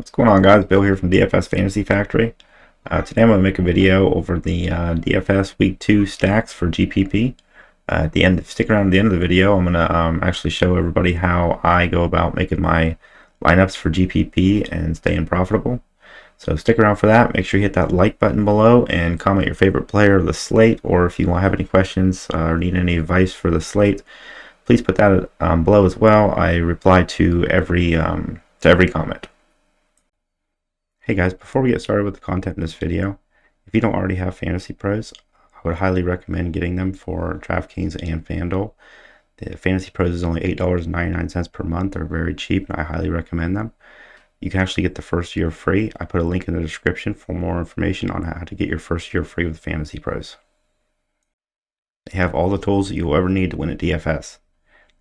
What's going on, guys? Bill here from DFS Fantasy Factory. Today I'm going to make a video over the DFS Week 2 stacks for GPP. At the end, stick around at the end of the video. I'm going to actually show everybody how I go about making my lineups for GPP and staying profitable. So stick around for that. Make sure you hit that like button below and comment your favorite player of the slate, or if you have any questions or need any advice for the slate, please put that below as well. I reply to every comment. Hey guys, before we get started with the content in this video, if you don't already have Fantasy Pros, I would highly recommend getting them for DraftKings and FanDuel. The Fantasy Pros is only $8.99 per month. They're very cheap, and I highly recommend them. You can actually get the first year free. I put a link in the description for more information on how to get your first year free with Fantasy Pros. They have all the tools that you'll ever need to win at DFS,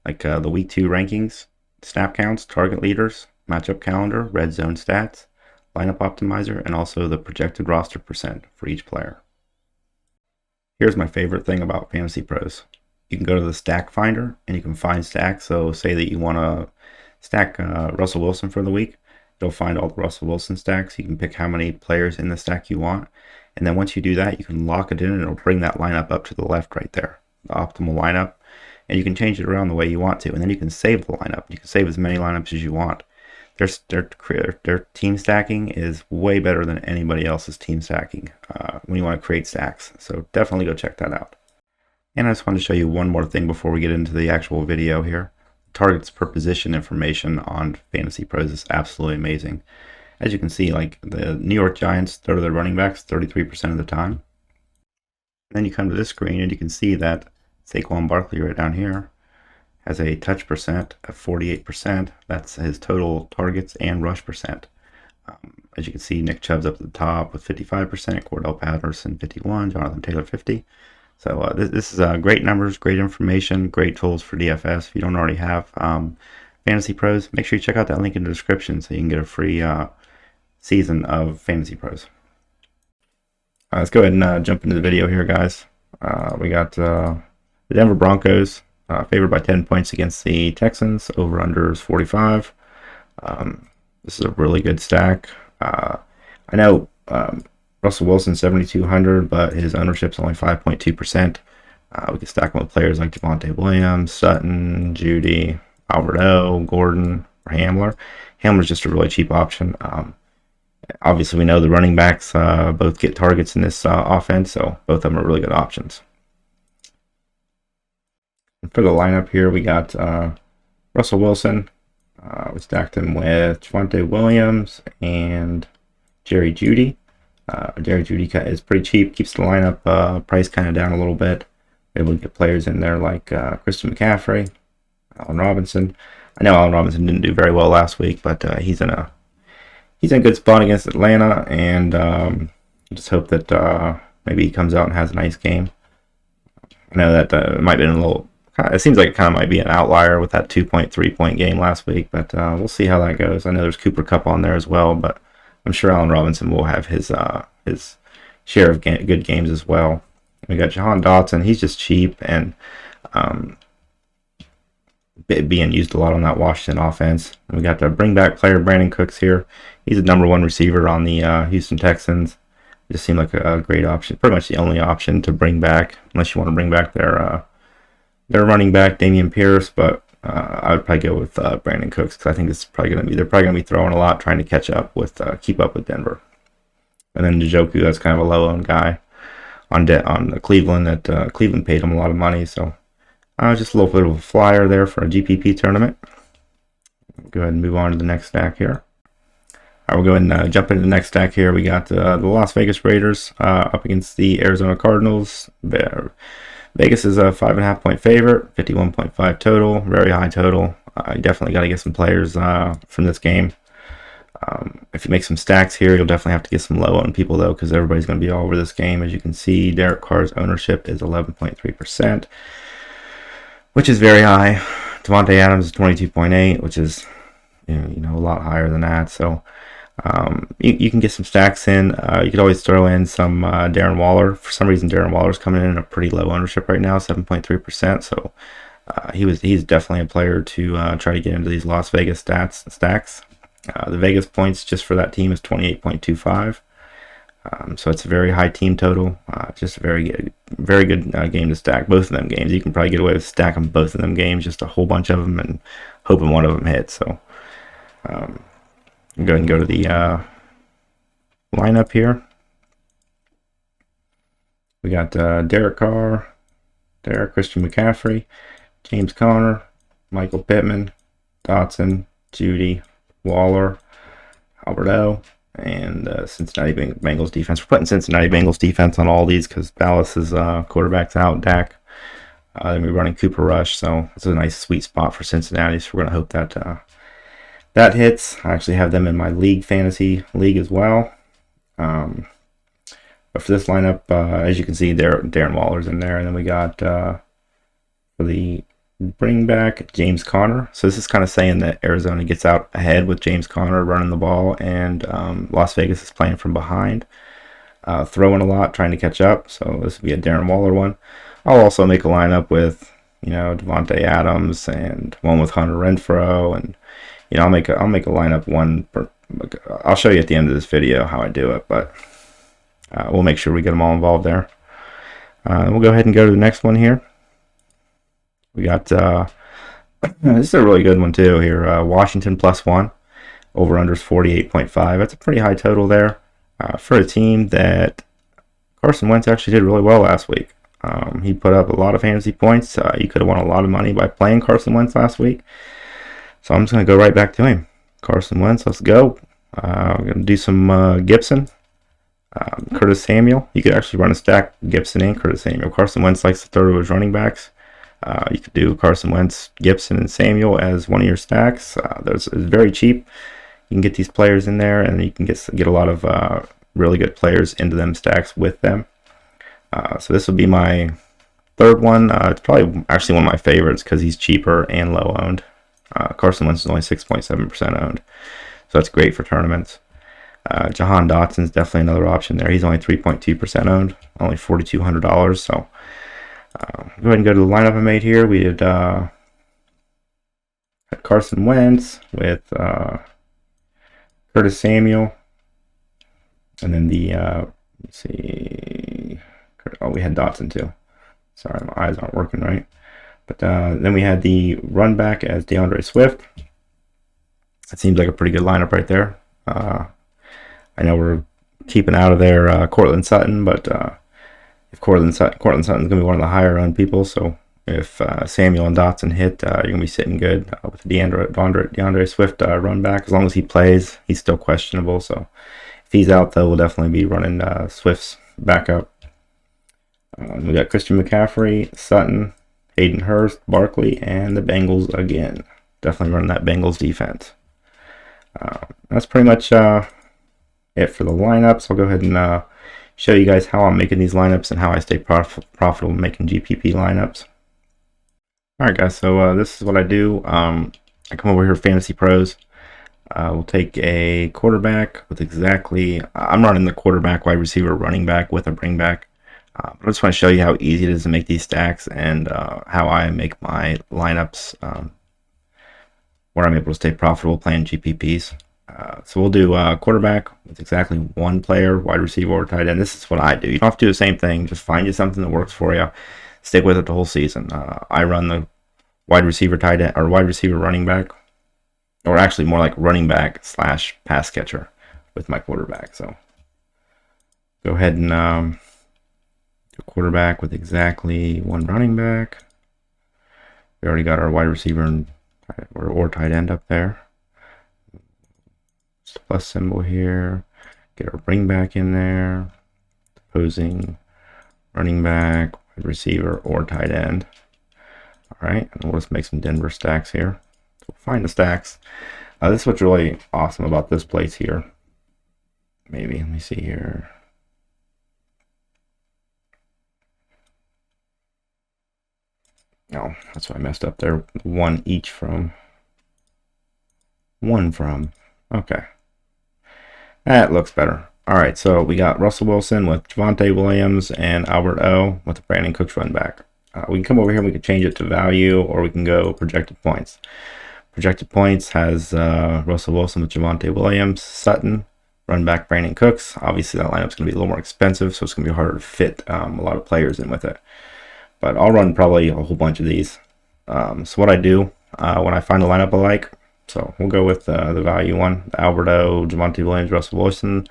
like the Week 2 rankings, snap counts, target leaders, matchup calendar, red zone stats, lineup optimizer, and also the projected roster percent for each player. Here's my favorite thing about Fantasy Pros. You can go to the stack finder and you can find stacks. So say that you want to stack Russell Wilson for the week. You'll find all the Russell Wilson stacks. You can pick how many players in the stack you want. And then once you do that, you can lock it in and it'll bring that lineup up to the left right there, the optimal lineup. And you can change it around the way you want to. And then you can save the lineup. You can save as many lineups as you want. Their team stacking is way better than anybody else's team stacking when you want to create stacks. So definitely go check that out. And I just want to show you one more thing before we get into the actual video here. Targets per position information on Fantasy Pros is absolutely amazing. As you can see, like the New York Giants throw to their running backs 33% of the time. And then you come to this screen and you can see that Saquon Barkley right down here has a touch percent of 48%. That's his total targets and rush percent. As you can see, Nick Chubb's up at the top with 55%, Cordell Patterson 51%, Jonathan Taylor 50%. So this is great numbers, great information, great tools for DFS. If you don't already have Fantasy Pros, make sure you check out that link in the description so you can get a free season of Fantasy Pros. Let's go ahead and jump into the video here, guys. We got the Denver Broncos favored by 10 points against the Texans. Over-under is 45. This is a really good stack. I know Russell Wilson 7,200, but his ownership's only 5.2%. We can stack him with players like Javonte Williams, Sutton, Judy, Albert O, Gordon, or Hamler. Hamler's just a really cheap option. Obviously, we know the running backs both get targets in this offense, so both of them are really good options. For the lineup here, we got Russell Wilson. We stacked him with Javonte Williams and Jerry Jeudy. Jerry Jeudy is pretty cheap, keeps the lineup price kind of down a little bit. We're able to get players in there like Christian McCaffrey, Allen Robinson. I know Allen Robinson didn't do very well last week, but he's in a good spot against Atlanta, and just hope that maybe he comes out and has a nice game. I know that it might have been a little. It seems like it kind of might be an outlier with that 2.3 point game last week, but we'll see how that goes. I know there's Cooper Kupp on there as well, but I'm sure Allen Robinson will have his share of good games as well. We got Jahan Dotson. He's just cheap and being used a lot on that Washington offense. And we got the bring back player Brandon Cooks here. He's the #1 receiver on the Houston Texans. It just seemed like a great option, pretty much the only option to bring back, unless you want to bring back their running back Dameon Pierce, but I would probably go with Brandon Cooks because I think it's probably they're probably going to be throwing a lot, trying to catch up with keep up with Denver. And then Njoku, that's kind of a low-owned guy on Cleveland. That Cleveland paid him a lot of money, so just a little bit of a flyer there for a GPP tournament. Go ahead and move on to the next stack here. All right, we'll go ahead and jump into the next stack here. We got the Las Vegas Raiders up against the Arizona Cardinals. Vegas is a 5.5 point favorite, 51.5 total, very high total. You definitely got to get some players from this game. If you make some stacks here, you'll definitely have to get some low-owned people, though, because everybody's going to be all over this game. As you can see, Derek Carr's ownership is 11.3%, which is very high. Devontae Adams is 22.8, which is a lot higher than that. So you can get some stacks in. You could always throw in some Darren Waller. For some reason, Darren Waller's coming in a pretty low ownership right now, 7.3%. So he's definitely a player to try to get into these Las Vegas stacks. The Vegas points just for that team is 28.25. So it's a very high team total. Just a very good game to stack both of them games. You can probably get away with stacking both of them games, just a whole bunch of them, and hoping one of them hits. So go ahead and go to the lineup here. We got Derek Carr, Christian McCaffrey, James Conner, Michael Pittman, Dotson, Judy, Waller, Alberto, and Cincinnati Bengals defense. We're putting Cincinnati Bengals defense on all these because Dallas's quarterback's out, Dak. Then we're running Cooper Rush, so it's a nice sweet spot for Cincinnati. So we're gonna hope that that hits. I actually have them in my fantasy league as well. But for this lineup, as you can see, Darren Waller's in there, and then we got for the bring back James Conner. So this is kind of saying that Arizona gets out ahead with James Conner running the ball, and Las Vegas is playing from behind, throwing a lot, trying to catch up. So this would be a Darren Waller one. I'll also make a lineup with Devontae Adams and one with Hunter Renfrow, and I'll make a lineup one. I'll show you at the end of this video how I do it, but we'll make sure we get them all involved there. We'll go ahead and go to the next one here. We got this is a really good one too here. Washington +1, over unders 48.5. That's a pretty high total there for a team that Carson Wentz actually did really well last week. He put up a lot of fantasy points. You could have won a lot of money by playing Carson Wentz last week. So I'm just going to go right back to him. Carson Wentz, let's go. I'm going to do some Gibson. Curtis Samuel. You could actually run a stack Gibson and Curtis Samuel. Carson Wentz likes to throw to his running backs. You could do Carson Wentz, Gibson, and Samuel as one of your stacks. It's very cheap. You can get these players in there, and you can get a lot of really good players into them stacks with them. So this will be my third one. It's probably actually one of my favorites because he's cheaper and low owned. Carson Wentz is only 6.7% owned, so that's great for tournaments. Jahan Dotson is definitely another option there. He's only 3.2% owned, only $4,200. So go ahead and go to the lineup I made here. We did Carson Wentz with Curtis Samuel, and then the let's see. Oh, we had Dotson too. Sorry, my eyes aren't working right. But then we had the run back as DeAndre Swift. That seems like a pretty good lineup right there. I know we're keeping out of there Cortland Sutton, but if Cortland Sutton's going to be one of the higher owned people, so if Samuel and Dotson hit, you're going to be sitting good with the DeAndre Swift run back. As long as he plays, he's still questionable. So if he's out, though, we'll definitely be running Swift's backup. We got Christian McCaffrey, Sutton, Hayden Hurst, Barkley, and the Bengals again. Definitely running that Bengals defense. That's pretty much it for the lineups. I'll go ahead and show you guys how I'm making these lineups and how I stay profitable making GPP lineups. Alright guys, so this is what I do. I come over here, Fantasy Pros. We'll take a quarterback with I'm running the quarterback, wide receiver, running back with a bring back. But I just want to show you how easy it is to make these stacks and how I make my lineups where I'm able to stay profitable playing GPPs. So we'll do quarterback with exactly one player, wide receiver or tight end. This is what I do. You don't have to do the same thing. Just find you something that works for you. Stick with it the whole season. I run the wide receiver tight end or wide receiver running back, or actually more like running back / pass catcher with my quarterback. So go ahead and do quarterback with exactly one running back. We already got our wide receiver and or tight end up there. Just a plus symbol here. Get our bring back in there. Opposing running back, wide receiver, or tight end. All right, and we'll just make some Denver stacks here. So we'll find the stacks. This is what's really awesome about this place here. Maybe, let me see here. No, that's what I messed up there. One from. Okay. That looks better. All right, so we got Russell Wilson with Javonte Williams and Albert O with the Brandon Cooks run back. We can come over here and we can change it to value, or we can go projected points. Projected points has Russell Wilson with Javonte Williams, Sutton, run back Brandon Cooks. Obviously, that lineup's going to be a little more expensive, so it's going to be harder to fit a lot of players in with it. But I'll run probably a whole bunch of these. So what I do when I find a lineup I like, so we'll go with the value one, the Alberto, Javonte Williams, Russell Wilson,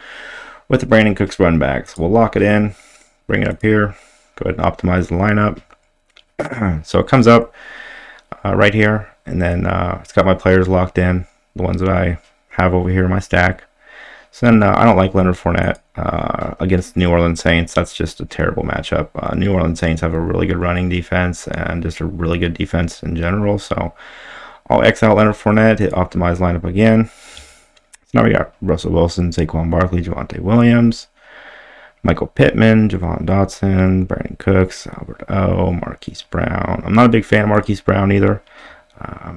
with the Brandon Cooks run back. So we'll lock it in, bring it up here, go ahead and optimize the lineup. So it comes up right here, and then it's got my players locked in, the ones that I have over here in my stack. So then I don't like Leonard Fournette against the New Orleans Saints. That's just a terrible matchup. New Orleans Saints have a really good running defense and just a really good defense in general. So I'll X out Leonard Fournette, hit optimize lineup again. So now we got Russell Wilson, Saquon Barkley, Javonte Williams, Michael Pittman, Javon Dotson, Brandon Cooks, Albert O, Marquise Brown. I'm not a big fan of Marquise Brown either.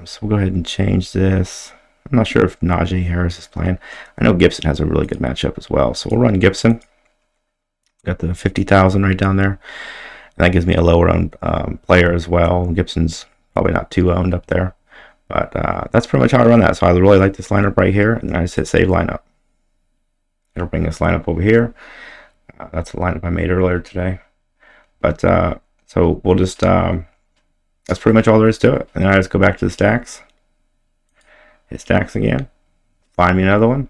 So we'll go ahead and change this. I'm not sure if Najee Harris is playing. I know Gibson has a really good matchup as well. So we'll run Gibson. Got the 50,000 right down there. And that gives me a lower owned player as well. Gibson's probably not too owned up there. But that's pretty much how I run that. So I really like this lineup right here. And then I just hit save lineup. It'll bring this lineup over here. That's the lineup I made earlier today. But so we'll just, that's pretty much all there is to it. And then I just go back to the stacks. Hit stacks again, find me another one.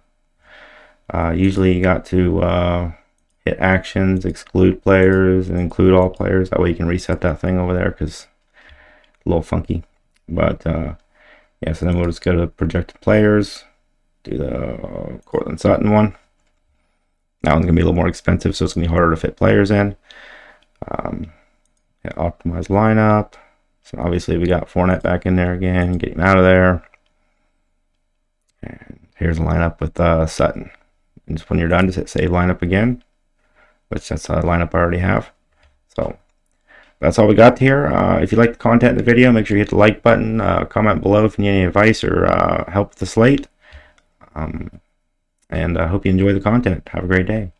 Usually you got to hit actions, exclude players, and include all players. That way you can reset that thing over there because it's a little funky. But yeah, so then we'll just go to projected players, do the Cortland Sutton one. That one's going to be a little more expensive, so it's going to be harder to fit players in. Hit optimize lineup. So obviously we got Fournette back in there again, get him out of there. And here's a lineup with Sutton. And just when you're done, just hit save lineup again, which that's a lineup I already have. So that's all we got here. If you like the content in the video, make sure you hit the like button. Comment below if you need any advice or help with the slate. And I hope you enjoy the content. Have a great day.